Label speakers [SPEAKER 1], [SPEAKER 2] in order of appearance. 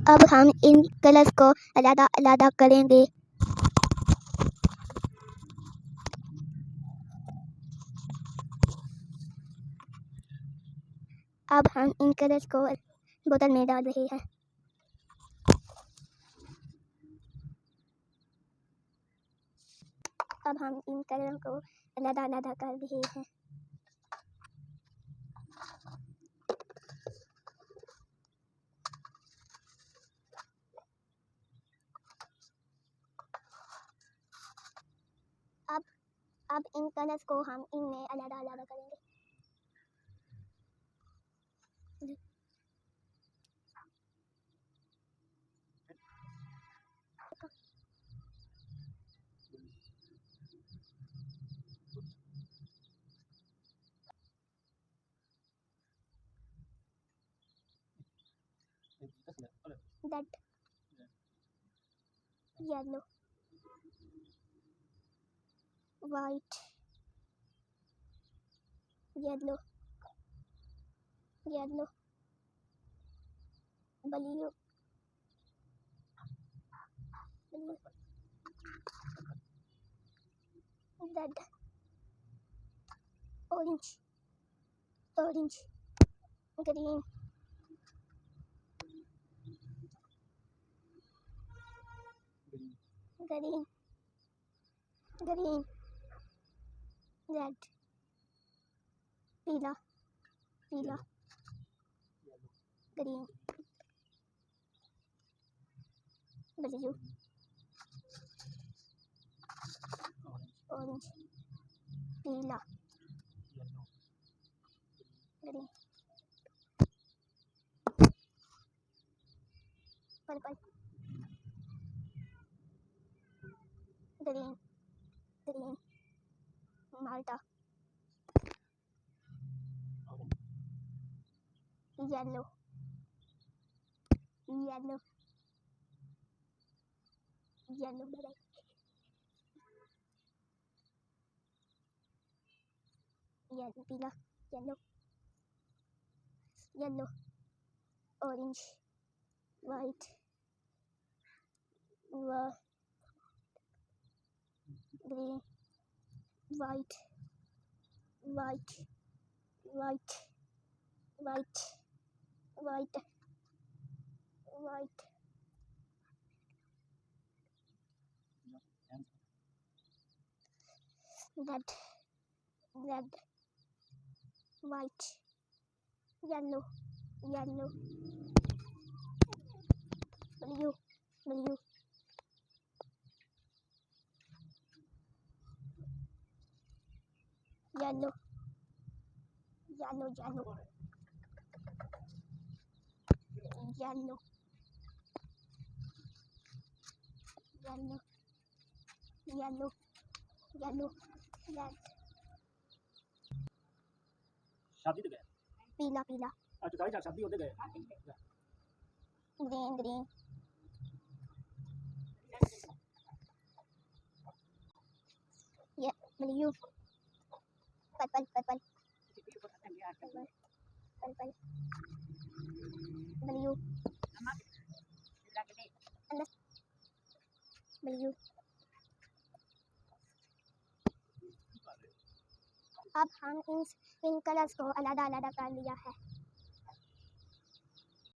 [SPEAKER 1] अब हम इन कलर्स को अलग अलग करेंगे। अब हम इन कलर्स को बोतल में डाल रहे हैं। अब हम इन कलर को अलग अलग कर रहे हैं। अब इन कलर्स को हम इनमें अलग अलग करेंगे। That yellow, white, yellow, yellow, blue, blue, red, orange, orange, green, green, green, red, पीला, पीला, green, blue, orange, पीला, green, purple, green, green, malta, yellow, yellow, yellow, yellow, पीला, yellow, yellow, orange, white, green, white, white, white, white, white, white, red, red, white, yellow, yellow, blue, blue, yellow, yellow, yellow, yellow, yellow, yellow, yellow, red,
[SPEAKER 2] शादी तो गए
[SPEAKER 1] पीला, पीला,
[SPEAKER 2] आज तो जा शादी होते गए
[SPEAKER 1] green, green, yeah, blue, purple, purple, purple, purple, blue, blue. अब हम इन कलर्स को अलग अलग कर लिया है।